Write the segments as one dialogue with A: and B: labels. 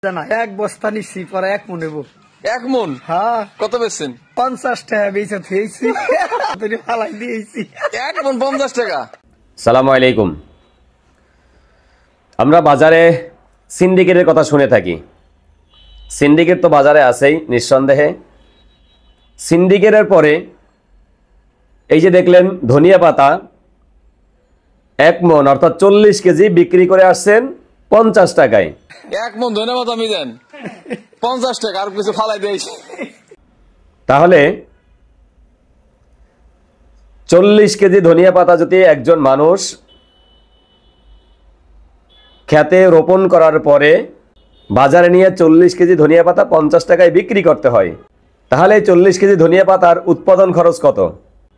A: জানা এক বস্তা নিচ্ছি পরে এক মন নেবো।
B: এক মন?
A: হ্যাঁ।
B: কত বেচছেন?
A: 50 টাকা বেচে থুয়েছি, ফালাই দিয়েছি।
B: এক মন 50 টাকা?
C: সালামু আলাইকুম। আমরা বাজারে সিন্ডিকেটের কথা শুনে থাকি। সিন্ডিকেট তো বাজারে আছেই নিঃসন্দেহে। সিন্ডিকেটের পরে এই যে দেখলেন ধনিয়া পাতা 1 মন অর্থাৎ 40 কেজি বিক্রি করে আসছেন 50 টাকায়।
B: 1 মন ধনিয়া পাতা আমি দেন 50 টাকা, আর কিছু ফালাই দিয়েছি।
C: তাহলে 40 কেজি ধনিয়া পাতা যদি একজন মানুষ খেতে রোপণ করার পরে বাজারে নিয়ে 40 কেজি ধনিয়া পাতা 50 টাকায় বিক্রি করতে হয়, তাহলে 40 কেজি ধনিয়া পাতার উৎপাদন খরচ কত?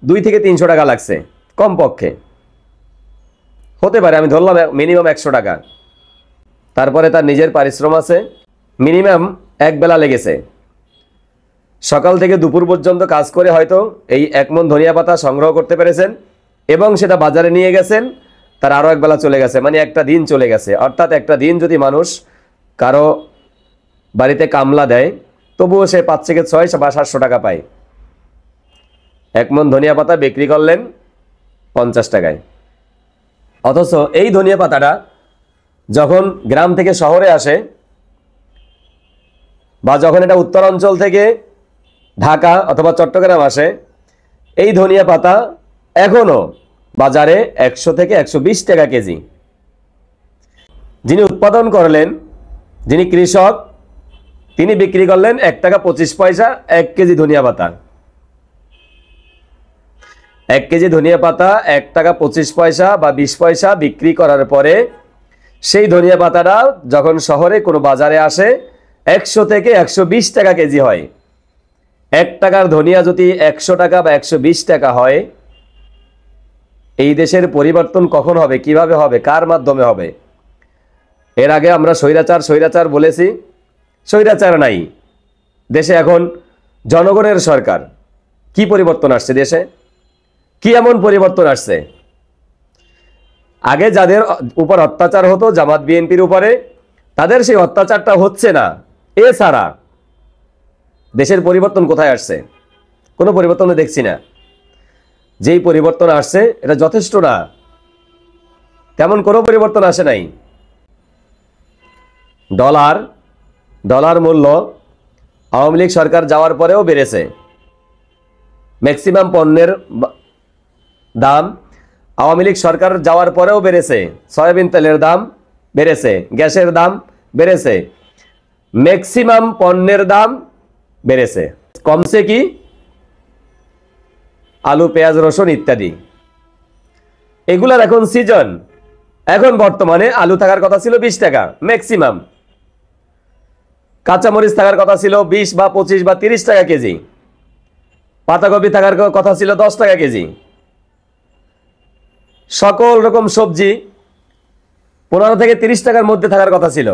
C: 2 থেকে 300 টাকা লাগছে কমপক্ষে, হতে পারে আমি ধরলাম মিনিমাম 100 টাকা। তারপরে তার নিজের পারিশ্রম আছে, মিনিমাম 1 বেলা লেগেছে। সকাল থেকে দুপুর পর্যন্ত কাজ করে হয়তো এই 1 মন ধনিয়া পাতা সংগ্রহ করতে পেরেছেন এবং সেটা বাজারে নিয়ে গেছেন, তার আরও 1 বেলা চলে গেছে, মানে একটা দিন চলে গেছে। অর্থাৎ একটা দিন যদি মানুষ কারো বাড়িতে কামলা দেয় তবুও সে 5 থেকে 6 বা 700 টাকা পায়। 1 মন ধনিয়া পাতা বিক্রি করলেন 50 টাকায়। অথচ এই ধনিয়া পাতাটা যখন গ্রাম থেকে শহরে আসে বা যখন এটা উত্তরাঞ্চল থেকে ঢাকা অথবা চট্টগ্রাম আসে, এই ধনিয়া পাতা এখনো বাজারে 100 থেকে 120 টাকা কেজি। যিনি উৎপাদন করলেন, যিনি কৃষক, তিনি বিক্রি করলেন 1 টাকা 25 পয়সা 1 কেজি ধনিয়া পাতা। 1 কেজি ধনিয়া পাতা 1 টাকা 25 পয়সা বা 20 পয়সা বিক্রি করার পরে সেই ধনিয়া পাতাটা যখন শহরে কোনো বাজারে আসে 100 থেকে 120 টাকা কেজি হয়। 1 টাকার ধনিয়া যদি 100 টাকা বা 120 টাকা হয়, এই দেশের পরিবর্তন কখন হবে, কিভাবে হবে, কার মাধ্যমে হবে? এর আগে আমরা স্বৈরাচার বলেছি, স্বৈরাচার নাই দেশে, এখন জনগণের সরকার। কি পরিবর্তন আসছে দেশে? কি এমন পরিবর্তন আসছে? আগে যাদের উপর অত্যাচার হতো জামাত বিএনপির উপরে, তাদের সেই অত্যাচারটা হচ্ছে না। এছাড়া দেশের পরিবর্তন কোথায় আসছে? কোনো পরিবর্তন দেখছি না। যেই পরিবর্তন আসছে এটা যথেষ্ট না, তেমন কোনো পরিবর্তন আসে নাই। ডলার মূল্য আওয়ামী লীগ সরকার যাওয়ার পরেও বেড়েছে। ম্যাক্সিমাম পণ্যের দাম আওয়ামী লীগ সরকার যাওয়ার পরেও বেড়েছে। সয়াবিন তেলের দাম বেড়েছে, গ্যাসের দাম বেড়েছে, ম্যাক্সিমাম পণ্যের দাম বেড়েছে। কমছে কি? আলু, পেঁয়াজ, রসুন ইত্যাদি। এগুলার এখন সিজন। এখন বর্তমানে আলু থাকার কথা ছিল 20 টাকা ম্যাক্সিমাম, কাঁচামরিচ থাকার কথা ছিল 20 বা 25 বা 30 টাকা কেজি, পাতাকপি থাকার কথা ছিল 10 টাকা কেজি। সকল রকম সবজি 15 থেকে 30 টাকার মধ্যে থাকার কথা ছিল,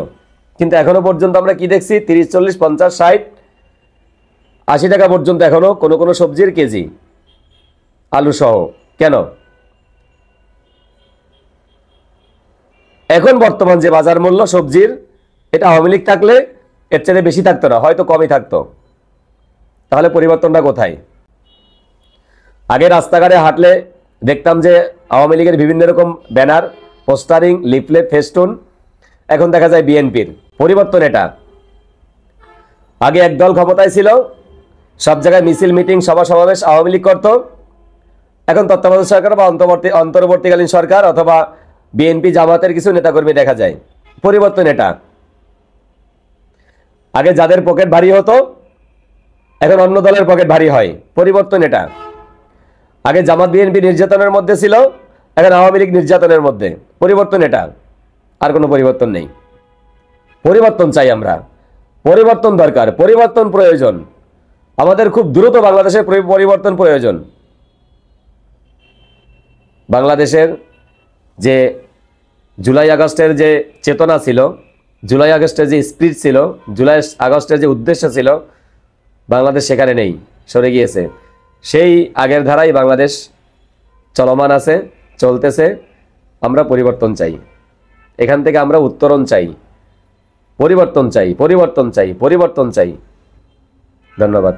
C: কিন্তু এখনো পর্যন্ত আমরা কি দেখছি? 30, 40, 50, 60, 80 টাকা পর্যন্ত এখনো কোনো কোনো সবজির কেজি, আলু সহ। কেন? এখন বর্তমান যে বাজার মূল্য সবজির, এটা আওয়ামী লীগ থাকলে এর চেয়ে বেশি থাকতো না, হয়তো কমই থাকতো। তাহলে পরিবর্তনটা কোথায়? আগে রাস্তাঘাটে হাঁটলে দেখতাম যে আওয়ামী লীগের বিভিন্ন রকম ব্যানার, পোস্টারিং, লিফলেট, ফেস্টুন। এখন দেখা যায় বিএনপির। পরিবর্তন এটা। আগে একদল ক্ষমতায় ছিল, সব জায়গায় মিছিল, মিটিং, সভা সমাবেশ আওয়ামী লীগ করত। এখন তত্ত্বাবধায়ক সরকার বা অন্তর্বর্তীকালীন সরকার অথবা বিএনপি জামাতের কিছু নেতাকর্মী দেখা যায়। পরিবর্তন এটা। আগে যাদের পকেট ভারী হতো এখন অন্য দলের পকেট ভারী হয়। পরিবর্তন এটা। আগে জামাত বিএনপি নির্যাতনের মধ্যে ছিল, এখন আওয়ামী লীগ নির্যাতনের মধ্যে। পরিবর্তন এটা। আর কোনো পরিবর্তন নেই। পরিবর্তন চাই আমরা, পরিবর্তন দরকার, পরিবর্তন প্রয়োজন। আমাদের খুব দ্রুত বাংলাদেশের পরিবর্তন প্রয়োজন। বাংলাদেশের যে জুলাই আগস্টের যে চেতনা ছিল, জুলাই আগস্টের যে স্পিরিট ছিল, জুলাই আগস্টের যে উদ্দেশ্য ছিল, বাংলাদেশ সেখানে নেই, সরে গিয়েছে। সেই আগের ধারাই বাংলাদেশ চলমান আছে, চলতেছে। আমরা পরিবর্তন চাই, এখান থেকে আমরা উত্তরণ চাই। পরিবর্তন চাই, পরিবর্তন চাই, পরিবর্তন চাই। ধন্যবাদ।